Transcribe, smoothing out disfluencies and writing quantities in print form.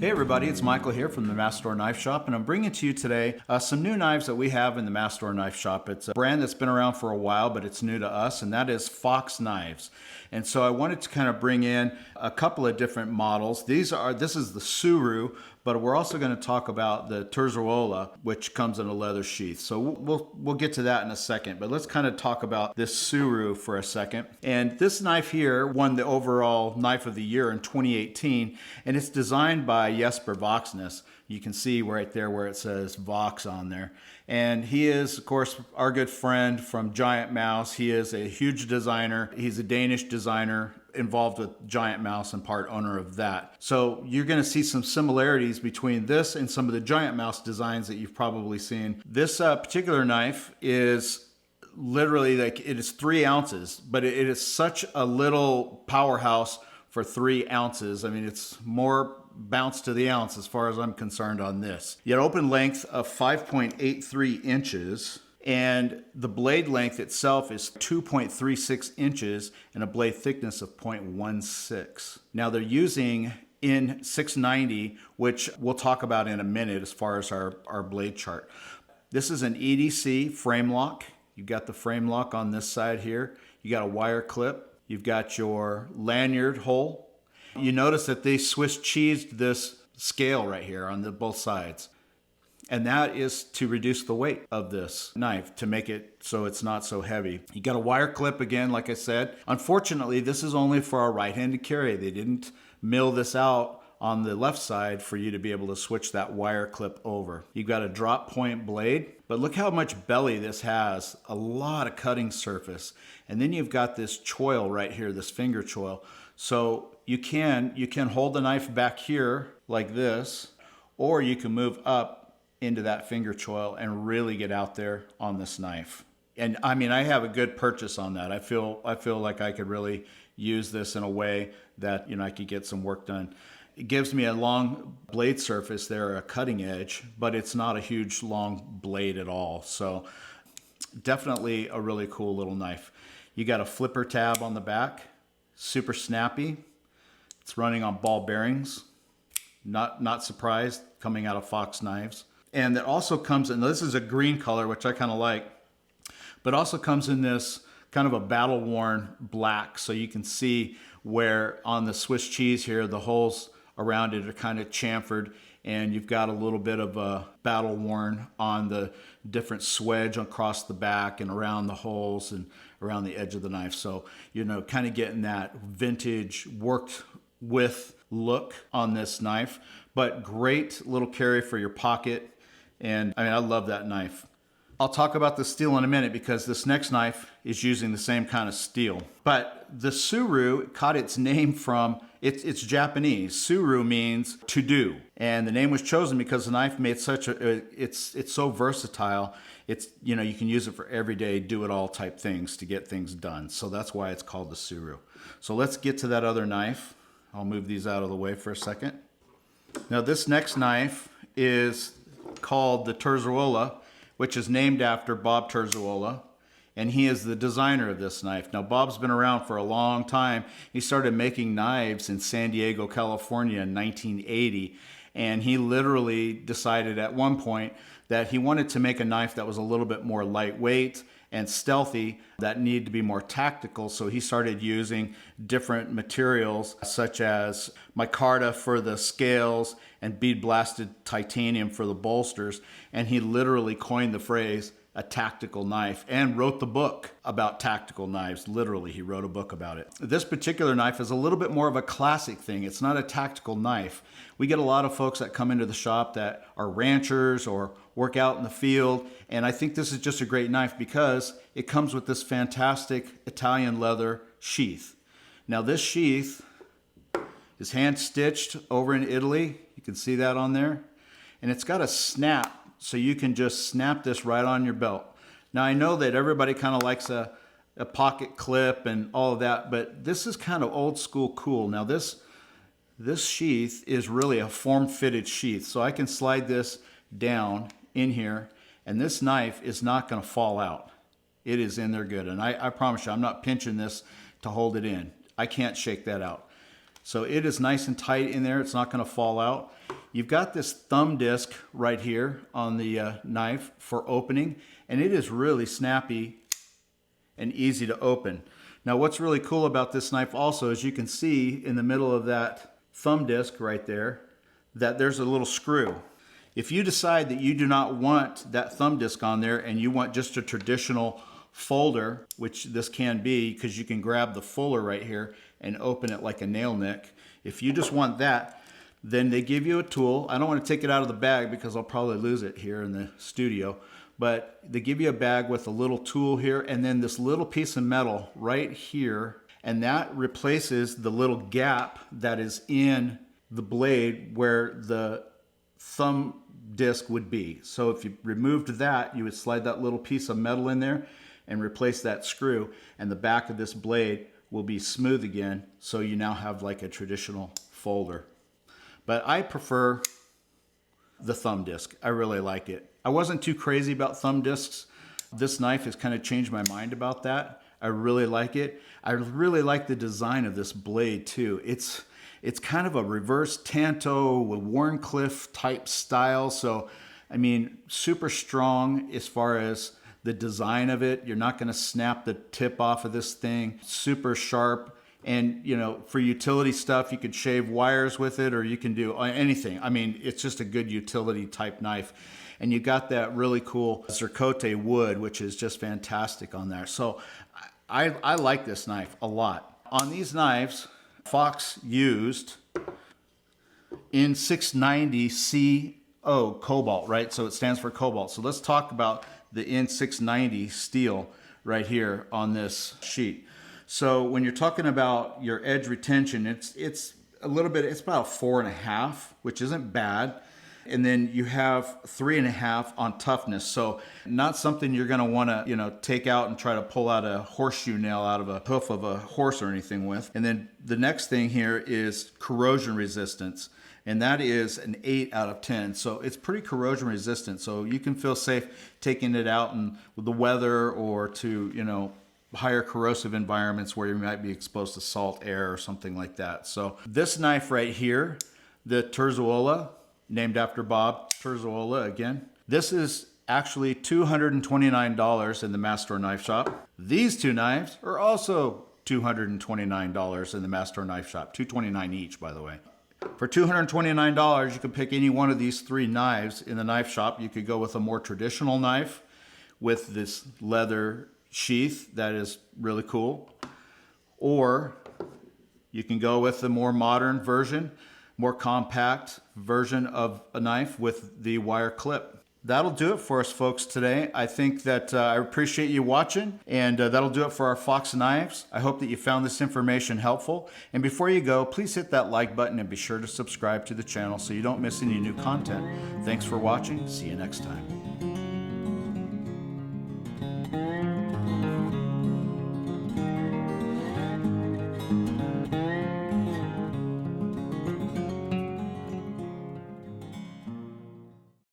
Hey everybody, it's Michael here from the Mast Store Knife Shop, and I'm bringing to you today some new knives that we have in the Mast Store Knife Shop. It's a brand that's been around for a while, but it's new to us, and that is Fox Knives. And so I wanted to kind of bring in a couple of different models. This is the Suru, but we're also going to talk about the Terzuola, which comes in a leather sheath. So we'll get to that in a second, but let's kind of talk about this Suru for a second. And this knife here won the overall Knife of the Year in 2018, and it's designed by Jesper Voxnaes. You can see right there where it says Vox on there. And he is, of course, our good friend from Giant Mouse. He is a huge designer. He's a Danish designer involved with Giant Mouse and part owner of that. So you're going to see some similarities between this and some of the Giant Mouse designs that you've probably seen. This particular knife is literally like, it is 3 ounces, but it is such a little powerhouse for 3 ounces. I mean, it's more bounce to the ounce as far as I'm concerned on this. You got open length of 5.83 inches. And the blade length itself is 2.36 inches and a blade thickness of 0.16. Now they're using in 690, which we'll talk about in a minute as far as our blade chart. This is an EDC frame lock. You've got the frame lock on this side here. You got a wire clip. You've got your lanyard hole. You notice that they Swiss cheesed this scale right here on both sides. And that is to reduce the weight of this knife, to make it so it's not so heavy. You got a wire clip again, like I said. Unfortunately, this is only for a right-handed carry. They didn't mill this out on the left side for you to be able to switch that wire clip over. You've got a drop point blade, but look how much belly this has. A lot of cutting surface. And then you've got this choil right here, this finger choil. So you can hold the knife back here like this, or you can move up into that finger choil and really get out there on this knife. And I mean, I have a good purchase on that. I feel like I could really use this in a way that, you know, I could get some work done. It gives me a long blade surface there, a cutting edge, but it's not a huge long blade at all. So definitely a really cool little knife. You got a flipper tab on the back, super snappy. It's running on ball bearings. Not surprised, coming out of Fox Knives. And it also comes in, this is a green color, which I kind of like, but also comes in this kind of a battle-worn black. So you can see where on the Swiss cheese here, the holes around it are kind of chamfered, and you've got a little bit of a battle-worn on the different swedge across the back and around the holes and around the edge of the knife. So, you know, kind of getting that vintage worked with look on this knife, but great little carry for your pocket. And I mean, I love that knife. I'll talk about the steel in a minute because this next knife is using the same kind of steel. But the Suru caught its name from, it's Japanese. Suru means to do. And the name was chosen because the knife made such a, it's so versatile. It's, you know, you can use it for everyday do-it-all type things to get things done. So that's why it's called the Suru. So let's get to that other knife. I'll move these out of the way for a second. Now this next knife is called the Terzuola, which is named after Bob Terzuola, and he is the designer of this knife. Now Bob's been around for a long time. He started making knives in San Diego, California in 1980, and he literally decided at one point that he wanted to make a knife that was a little bit more lightweight and stealthy, that needed to be more tactical. So he started using different materials such as micarta for the scales and bead blasted titanium for the bolsters. And he literally coined the phrase a tactical knife and wrote the book about tactical knives. Literally, he wrote a book about it. This particular knife is a little bit more of a classic thing. It's not a tactical knife. We get a lot of folks that come into the shop that are ranchers or work out in the field, and I think this is just a great knife because it comes with this fantastic Italian leather sheath. Now this sheath is hand stitched over in Italy. You can see that on there. And it's got a snap, so you can just snap this right on your belt. Now I know that everybody kind of likes a pocket clip and all of that, but this is kind of old school cool. Now this sheath is really a form-fitted sheath, so I can slide this down in here, and this knife is not going to fall out. It is in there good, and I promise you, I'm not pinching this to hold it in. I can't shake that out. So it is nice and tight in there. It's not going to fall out. You've got this thumb disc right here on the knife for opening, and it is really snappy and easy to open. Now what's really cool about this knife also is you can see in the middle of that thumb disc right there that there's a little screw. If you decide that you do not want that thumb disc on there and you want just a traditional folder, which this can be because you can grab the fuller right here and open it like a nail nick. If you just want that, then they give you a tool. I don't want to take it out of the bag because I'll probably lose it here in the studio, but they give you a bag with a little tool here and then this little piece of metal right here, and that replaces the little gap that is in the blade where the thumb disc would be. So if you removed that, you would slide that little piece of metal in there and replace that screw, and the back of this blade will be smooth again, so you now have like a traditional folder. But I prefer the thumb disc. I really like it. I wasn't too crazy about thumb discs. This knife has kind of changed my mind about that. I really like it. I really like the design of this blade too. It's kind of a reverse Tanto with Warncliffe type style. So, I mean, super strong as far as the design of it. You're not going to snap the tip off of this thing. Super sharp. And, you know, for utility stuff, you could shave wires with it or you can do anything. I mean, it's just a good utility type knife. And you got that really cool Ziricote wood, which is just fantastic on there. So I like this knife a lot. On these knives, Fox used N690CO cobalt, right? So it stands for cobalt. So let's talk about the N690 steel right here on this sheet. So when you're talking about your edge retention, it's a little bit, it's about 4.5, which isn't bad. And then you have 3.5 on toughness. So not something you're going to want to, you know, take out and try to pull out a horseshoe nail out of a hoof of a horse or anything with. And then the next thing here is corrosion resistance. And that is an 8 out of 10. So it's pretty corrosion resistant. So you can feel safe taking it out and with the weather or to, you know, higher corrosive environments where you might be exposed to salt air or something like that. So this knife right here, the Terzuola, named after Bob Terzuola again. This is actually $229 in the Mast Store Knife Shop. These two knives are also $229 in the Mast Store Knife Shop. $229 each, by the way. For $229, you can pick any one of these three knives in the knife shop. You could go with a more traditional knife with this leather sheath that is really cool. Or you can go with the more modern version, more compact version of a knife with the wire clip. That'll do it for us, folks, today. I think that I appreciate you watching, and that'll do it for our Fox knives. I hope that you found this information helpful. And before you go, please hit that like button and be sure to subscribe to the channel so you don't miss any new content. Thanks for watching. See you next time.